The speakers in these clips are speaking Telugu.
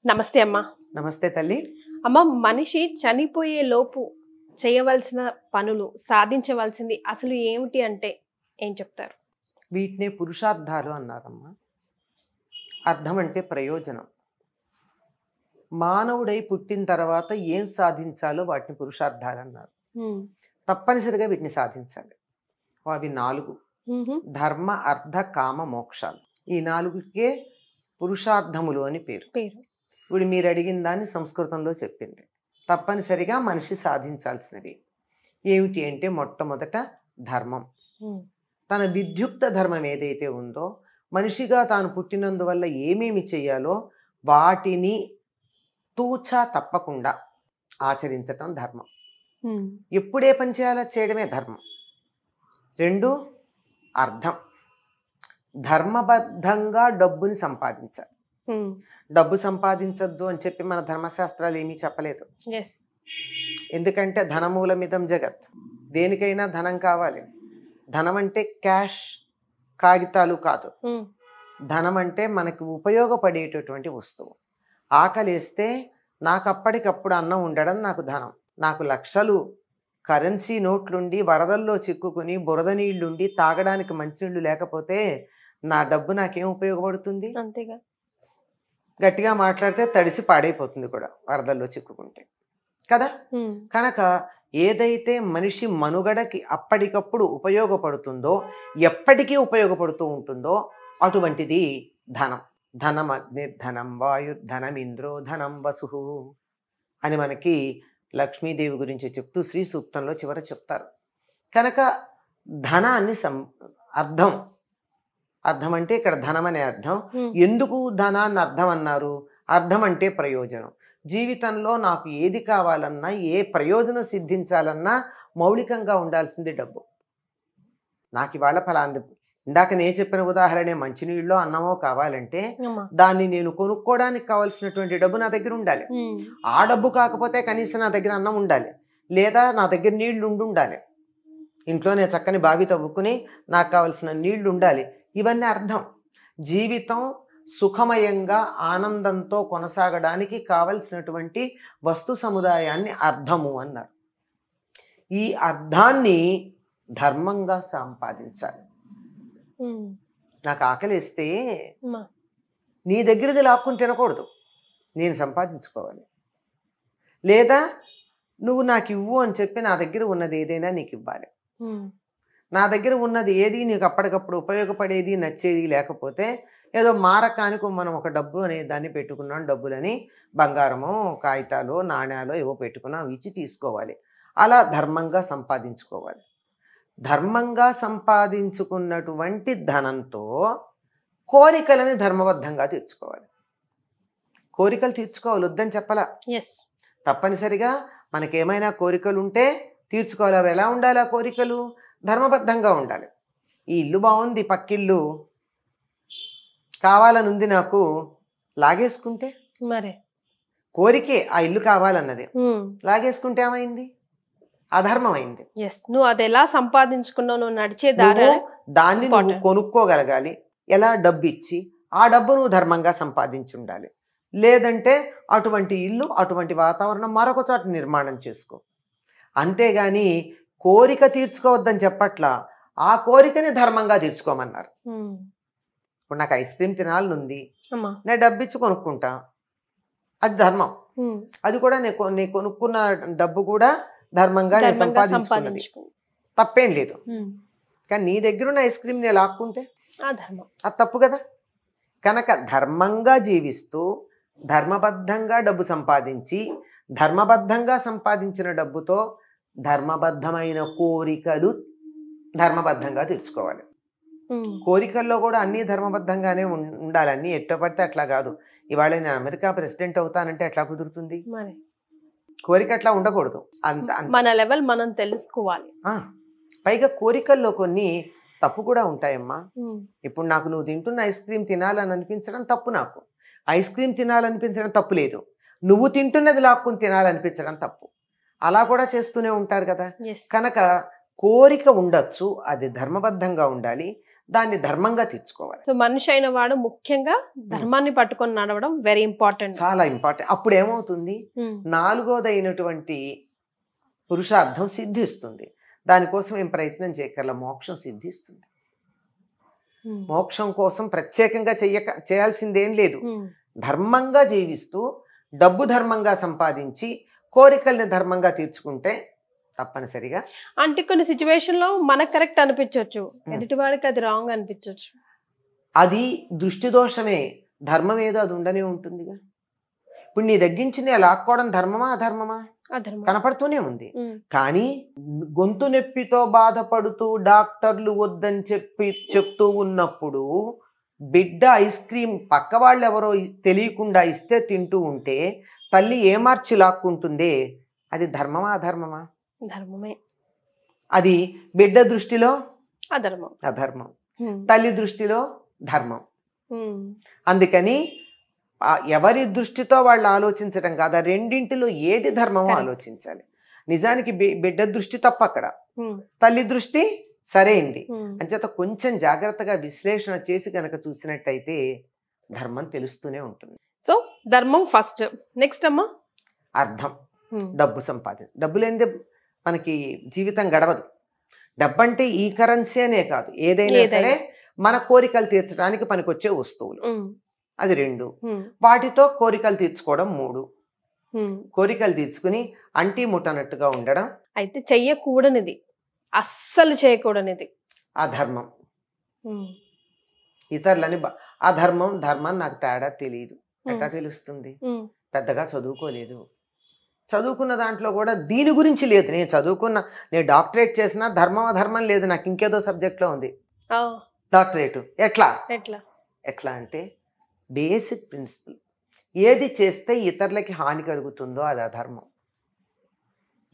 నమస్తే అమ్మా. నమస్తే తల్లి. అమ్మ, మనిషి చనిపోయే లోపు చేయవలసిన పనులు, సాధించవలసింది అసలు ఏమిటి అంటే ఏం చెప్తారు? వీటినే పురుషార్థాలు అన్నారమ్మా. అర్థం అంటే ప్రయోజనం. మానవుడై పుట్టిన తర్వాత ఏం సాధించాలో వాటిని పురుషార్థాలు అన్నారు. తప్పనిసరిగా వీటిని సాధించాలి. అవి 4: ధర్మ, అర్థ, కామ, మోక్షాలు. ఈ 4కే పురుషార్థములు అని పేరు. ఇప్పుడు మీరు అడిగిన దాన్ని సంస్కృతంలో చెప్పింది. తప్పనిసరిగా మనిషి సాధించాల్సినవి ఏమిటి అంటే, మొట్టమొదట ధర్మం. తన విద్యుక్త ధర్మం ఏదైతే ఉందో, మనిషిగా తాను పుట్టినందువల్ల ఏమేమి చేయాలో వాటిని తూచా తప్పకుండా ఆచరించటం ధర్మం. ఎప్పుడే పని చేయాలో చేయడమే ధర్మం. 2, అర్థం. ధర్మబద్ధంగా డబ్బుని సంపాదించాలి. డబ్బు సంపాదించద్దు అని చెప్పి మన ధర్మశాస్త్రాలు ఏమీ చెప్పలేదు. ఎందుకంటే ధనమూలమిదం జగత్. దేనికైనా ధనం కావాలి. ధనం అంటే క్యాష్, కాగితాలు కాదు. ధనం అంటే మనకు ఉపయోగపడేటటువంటి వస్తువు. ఆకలిస్తే నాకు అప్పటికప్పుడు అన్నం ఉండడం నాకు ధనం. నాకు లక్షలు కరెన్సీ నోట్లుండి వరదల్లో చిక్కుకుని బురద నీళ్లుండి తాగడానికి మంచినీళ్ళు లేకపోతే నా డబ్బు నాకేం ఉపయోగపడుతుంది? అంతేగా. గట్టిగా మాట్లాడితే తడిసి పాడైపోతుంది కూడా వరదల్లో చిక్కుకుంటే కదా. కనుక ఏదైతే మనిషి మనుగడకి అప్పటికప్పుడు ఉపయోగపడుతుందో, ఎప్పటికీ ఉపయోగపడుతూ ఉంటుందో అటువంటిది ధనం. ధనం అగ్నిర్ధనం వాయుర్ధనం ఇంద్రో ధనం వసు అని మనకి లక్ష్మీదేవి గురించి చెప్తూ శ్రీ సూక్తంలో చివర చెప్తారు. కనుక ధనాన్ని అర్థం అర్థం అంటే ఇక్కడ ధనం అనే అర్థం. ఎందుకు ధనాన్ని అర్థం అన్నారు? అర్థం అంటే ప్రయోజనం. జీవితంలో నాకు ఏది కావాలన్నా, ఏ ప్రయోజనం సిద్ధించాలన్నా మౌలికంగా ఉండాల్సింది డబ్బు. నాకు ఇవాళ ఫలాంది, ఇందాక నేను చెప్పిన ఉదాహరణే, మంచినీళ్ళలో అన్నమో కావాలంటే దాన్ని నేను కొనుక్కోవడానికి కావాల్సినటువంటి డబ్బు నా దగ్గర ఉండాలి. ఆ డబ్బు కాకపోతే కనీసం నా దగ్గర అన్నం ఉండాలి, లేదా నా దగ్గర నీళ్లు ఉండాలి. ఇంట్లోనే చక్కని బావి తవ్వుకుని నాకు కావలసిన నీళ్లు ఉండాలి. ఇవన్నీ అర్థం. జీవితం సుఖమయంగా ఆనందంతో కొనసాగడానికి కావలసినటువంటి వస్తు సముదాయాన్ని అర్థము అన్నారు. ఈ అర్థాన్ని ధర్మంగా సంపాదించాలి. నాకు ఆకలిస్తే నీ దగ్గరది లాక్కుని తినకూడదు, నేను సంపాదించుకోవాలి. లేదా నువ్వు నాకు ఇవ్వు అని చెప్పి నా దగ్గర ఉన్నది ఏదైనా నీకు ఇవ్వాలి. నా దగ్గర ఉన్నది ఏది నీకు అప్పటికప్పుడు ఉపయోగపడేది, నచ్చేది లేకపోతే ఏదో మారకానికి మనం ఒక డబ్బు అనే దాన్ని పెట్టుకున్నాం, డబ్బులని బంగారమో కాగితాలు నాణ్యాలు ఏవో పెట్టుకున్నాం, ఇచ్చి తీసుకోవాలి. అలా ధర్మంగా సంపాదించుకోవాలి. ధర్మంగా సంపాదించుకున్నటువంటి ధనంతో కోరికలని ధర్మబద్ధంగా తీర్చుకోవాలి. కోరికలు తీర్చుకోవాలి, వద్దని చెప్పలా. తప్పనిసరిగా మనకేమైనా కోరికలు ఉంటే తీర్చుకోవాలి. అవి ఎలా ఉండాలి? ఆ కోరికలు ధర్మబద్ధంగా ఉండాలి. ఈ ఇల్లు బాగుంది, పక్కిల్లు కావాలని ఉంది, నాకు లాగేసుకుంటే మరే కోరికే ఆ ఇల్లు కావాలన్నది, లాగేసుకుంటే ఏమైంది? అధర్మం అయింది. నువ్వు అది ఎలా సంపాదించుకున్నావు, నువ్వు నడిచే దాన్ని నువ్వు కొనుక్కోగలగాలి. ఎలా? డబ్బు ఇచ్చి. ఆ డబ్బు నువ్వు ధర్మంగా సంపాదించి ఉండాలి. లేదంటే అటువంటి ఇల్లు, అటువంటి వాతావరణం మరొక చోట నిర్మాణం చేసుకో. అంతేగాని కోరిక తీర్చుకోవద్దని చెప్పట్లా, ఆ కోరికని ధర్మంగా తీర్చుకోమన్నారు. ఇప్పుడు నాకు ఐస్ క్రీమ్ తినాలనుంది, నేను డబ్బు ఇచ్చి కొనుక్కుంటా, అది ధర్మం. అది కూడా నేను కొనుక్కున్న డబ్బు కూడా ధర్మంగా నేను సంపాదించుకున్నది, తప్పేం లేదు. కానీ నీ దగ్గర ఉన్న ఐస్ క్రీమ్ నేను లాక్కుంటే అది తప్పు కదా. కనుక ధర్మంగా జీవిస్తూ ధర్మబద్ధంగా డబ్బు సంపాదించి, ధర్మబద్ధంగా సంపాదించిన డబ్బుతో ధర్మబద్ధమైన కోరికలు ధర్మబద్ధంగా తీర్చుకోవాలి. కోరికల్లో కూడా అన్నీ ధర్మబద్ధంగానే ఉండాలి. అన్నీ ఎట్ట పడితే అట్లా కాదు. ఇవాళ నేను అమెరికా ప్రెసిడెంట్ అవుతానంటే ఎట్లా కుదురుతుంది? కోరిక అట్లా ఉండకూడదు. మన లెవెల్ మనం తెలుసుకోవాలి. పైగా కోరికల్లో కొన్ని తప్పు కూడా ఉంటాయమ్మా. ఇప్పుడు నాకు నువ్వు తింటున్న ఐస్ క్రీమ్ తినాలని అనిపించడం తప్పు. నాకు ఐస్ క్రీమ్ తినాలనిపించడం తప్పు లేదు, నువ్వు తింటున్నది లాక్కుని తినాలనిపించడం తప్పు. అలా కూడా చేస్తూనే ఉంటారు కదా. కనుక కోరిక ఉండొచ్చు, అది ధర్మబద్ధంగా ఉండాలి. దాన్ని ధర్మంగా తీర్చుకోవాలి. సో మనిషి అయిన వాడు ముఖ్యంగా ధర్మాన్ని పట్టుకొని నడవడం వెరీ ఇంపార్టెంట్, చాలా ఇంపార్టెంట్. అప్పుడు ఏమవుతుంది, నాలుగోదైనటువంటి పురుషార్థం సిద్ధిస్తుంది. దానికోసం ఏం ప్రయత్నం చేయగల మోక్షం సిద్ధిస్తుంది. మోక్షం కోసం ప్రత్యేకంగా చేయాల్సిందేం లేదు. ధర్మంగా జీవిస్తూ డబ్బు ధర్మంగా సంపాదించి కోరికల్ని ధర్మంగా తీర్చుకుంటే తప్పనిసరిగా. అంటే కొన్ని సిచ్యువేషన్ లో మనకు కరెక్ట్ అనిపించవచ్చు, ఎదుటివాడికి అది రాంగ్ అనిపించవచ్చు. అది దృష్టి దోషమే. ధర్మం ఏదో అది ఉండనే ఉంటుందిగా. ఇప్పుడు నీ దగ్గరించి నేను లాక్కోవడం ధర్మమా అధర్మమా? కనపడుతూనే ఉంది. కానీ గొంతు నొప్పితో బాధపడుతూ డాక్టర్లు వద్దని చెప్తూ ఉన్నప్పుడు బిడ్డ ఐస్ క్రీమ్ పక్క వాళ్ళు ఎవరో తెలియకుండా ఇస్తే తింటూ ఉంటే తల్లి ఏమార్చి లాక్కుంటుందే, అది ధర్మమా అధర్మమా? ధర్మమే. అది బిడ్డ దృష్టిలో అధర్మం. అధర్మం, తల్లి దృష్టిలో ధర్మం. అందుకని ఎవరి దృష్టితో వాళ్ళు ఆలోచించడం కాదు, ఆ రెండింటిలో ఏది ధర్మమో ఆలోచించాలి. నిజానికి బిడ్డ దృష్టి తప్ప అక్కడ, తల్లి దృష్టి సరైంది. అంచేత కొంచెం జాగ్రత్తగా విశ్లేషణ చేసి కనుక చూసినట్టయితే ధర్మం తెలుస్తూనే ఉంటుంది. సో ధర్మం ఫస్ట్. నెక్స్ట్ అమ్మా అర్థం. డబ్బు సంపాదన. డబ్బు లేనిదే మనకి జీవితం గడవదు. డబ్బు అంటే ఈ కరెన్సీ అనే కాదు, ఏదైనా సరే మన కోరికలు తీర్చడానికి పనికొచ్చే వస్తువులు, అది 2. వాటితో కోరికలు తీర్చుకోవడం 3. కోరికలు తీర్చుకుని అంటీ ముట్టనట్టుగా ఉండడం అయితే చెయ్యకూడనిది, అస్సలు చేయకూడనిది అధర్మం. ఇతరులని అధర్మం ధర్మం నాకు తేడా తెలియదు. ఎట్లా తెలుస్తుంది? పెద్దగా చదువుకోలేదు. చదువుకున్న దాంట్లో కూడా దీని గురించి లేదు. నేను డాక్టరేట్ చేసినా ధర్మం అధర్మం లేదు, నాకు ఇంకేదో సబ్జెక్ట్లో ఉంది డాక్టరేట్. ఎట్లా ఎట్లా అంటే బేసిక్ ప్రిన్సిపల్, ఏది చేస్తే ఇతరులకి హాని కలుగుతుందో అది అధర్మం,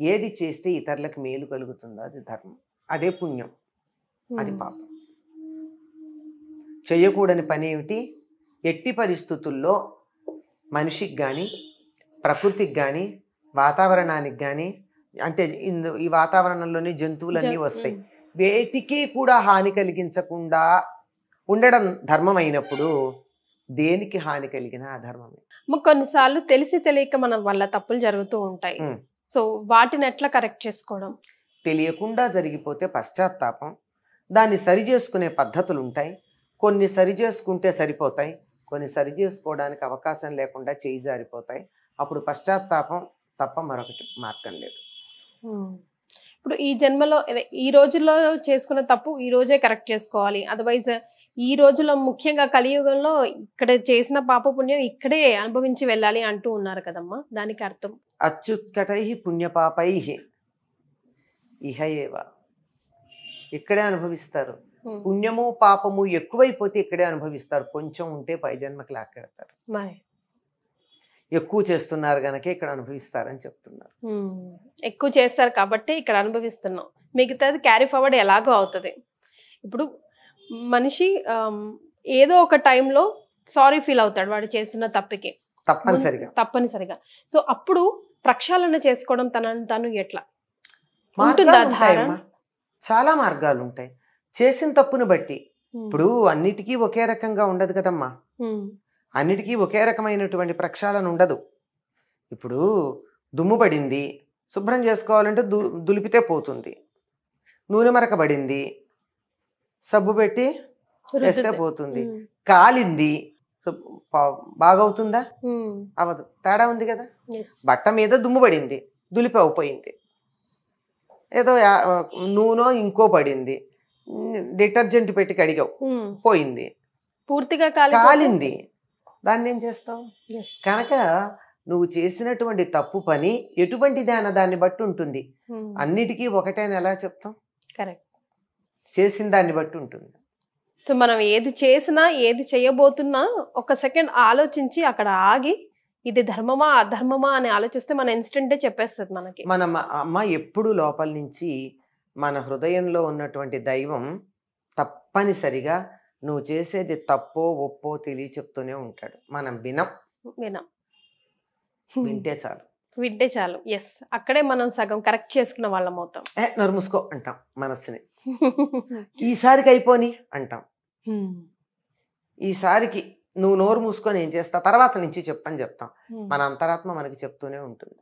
ఏది చేస్తే ఇతరులకు మేలు కలుగుతుందో అది ధర్మం, అదే పుణ్యం, అది పాపం. చేయకూడని పని ఏమిటి? ఎట్టి పరిస్థితుల్లో మనిషికి కానీ ప్రకృతికి కానీ వాతావరణానికి కానీ, అంటే ఈ వాతావరణంలోని జంతువులన్నీ వస్తాయి, వేటికి కూడా హాని కలిగించకుండా ఉండడం ధర్మం అయినప్పుడు దేనికి హాని కలిగినా అధర్మమే. కొన్నిసార్లు తెలిసి తెలియక మన వల్ల తప్పులు జరుగుతూ ఉంటాయి. సో వాటిని ఎట్లా కరెక్ట్ చేసుకోవడం? తెలియకుండా జరిగిపోతే పశ్చాత్తాపం, దాన్ని సరి చేసుకునే పద్ధతులు ఉంటాయి. కొన్ని సరి చేసుకుంటే సరిపోతాయి, కొన్ని సరి చేసుకోవడానికి అవకాశం లేకుండా చేయి జారిపోతాయి. అప్పుడు పశ్చాత్తాపం తప్ప మరొకటి మార్గం లేదు. ఇప్పుడు ఈ జన్మలో ఈ రోజుల్లో చేసుకున్న తప్పు ఈ రోజే కరెక్ట్ చేసుకోవాలి, అదర్వైజ్ ఈ రోజులో ముఖ్యంగా కలియుగంలో ఇక్కడ చేసిన పాప పుణ్యం ఇక్కడే అనుభవించి వెళ్ళాలి అంటూ ఉన్నారు కదమ్మా, దానికి అర్థం? అచ్యుత్కటై పుణ్యపాపై ఇహ ఏవ, ఇక్కడే అనుభవిస్తారు. పుణ్యము పాపము ఎక్కువైపోతే ఇక్కడే అనుభవిస్తారు, కొంచెం ఉంటే పై జన్మకి లాక్కెడతారు. ఎక్కువ చేస్తున్నారు గనక ఇక్కడ అనుభవిస్తారని చెప్తున్నారు. ఎక్కువ చేస్తారు కాబట్టి ఇక్కడ అనుభవిస్తున్నాం, మిగతాది క్యారీ ఫార్వర్డ్ ఎలాగో అవుతుంది. ఇప్పుడు మనిషి ఏదో ఒక టైంలో సారీ ఫీల్ అవుతాడు వాడు చేస్తున్న తప్పికి, తప్పనిసరిగా. సో అప్పుడు ప్రక్షాళన చేసుకోవడం తనను తాను ఎట్లా ఉంటుందా? చాలా మార్గాలు ఉంటాయి చేసిన తప్పును బట్టి. ఇప్పుడు అన్నిటికీ ఒకే రకంగా ఉండదు కదమ్మా, అన్నిటికీ ఒకే రకమైనటువంటి ప్రక్షాళన ఉండదు. ఇప్పుడు దుమ్ము పడింది, శుభ్రం చేసుకోవాలంటే దులిపితే పోతుంది. నూనె మరక పడింది, సబ్బు పెట్టి వేస్తే పోతుంది. కాలింది, బాగవుతుందా? అవదు, తేడా ఉంది కదా. బట్ట మీద దుమ్ము పడింది, దులిపి అయిపోయింది. ఏదో నూనె ఇంకో పడింది, డిటర్జెంట్ పెట్టి కడిగావు, పోయింది. పూర్తిగా కాలింది, దాన్ని ఏం చేస్తావు? కనుక నువ్వు చేసినటువంటి తప్పు పని ఎటువంటిది అన్న దాన్ని బట్టి ఉంటుంది. అన్నిటికీ ఒకటేని ఎలా చెప్తాం? కరెక్ట్, చేసిన దాన్ని బట్టి ఉంటుంది. సో మనం ఏది చేసినా ఏది చేయబోతున్నా ఒక సెకండ్ ఆలోచించి అక్కడ ఆగి ఇది ధర్మమా అధర్మమా అని ఆలోచిస్తే మన ఇన్స్టెంటే చెప్పేస్తుంది మనకి. మన అమ్మ ఎప్పుడు లోపల నుంచి మన హృదయంలో ఉన్నటువంటి దైవం తప్పనిసరిగా నువ్వు చేసేది తప్పో ఒప్పో తెలియ చెప్తూనే ఉంటాడు. మనం వినం, వింటే చాలు. ఎస్, అక్కడే మనం సగం కరెక్ట్ చేసుకున్న వాళ్ళం అవుతాం. నరుముసుకో అంటాం మనస్సుని. ఈసారికి అయిపోని అంటాం. ఈసారికి నువ్వు నోరు మూసుకొని ఏం చేస్తా తర్వాత నుంచి చెప్పని చెప్తాం. మన అంతరాత్మ మనకి చెప్తూనే ఉంటుంది,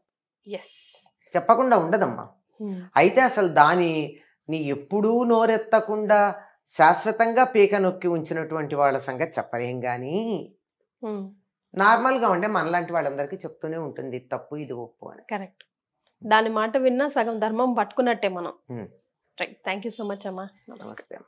చెప్పకుండా ఉండదమ్మా. అయితే అసలు నీ ఎప్పుడూ నోరెత్తకుండా శాశ్వతంగా పీక నొక్కి ఉంచినటువంటి వాళ్ళ సంగతి చెప్పలేం కానీ నార్మల్గా ఉండే మనలాంటి వాళ్ళందరికీ చెప్తూనే ఉంటుంది ఇది తప్పు ఇది ఒప్పు అని. కరెక్ట్. దాని మాట విన్నా సగం ధర్మం పట్టుకున్నట్టే మనం. Right. Thank you so much అమ్మా. నమస్తే.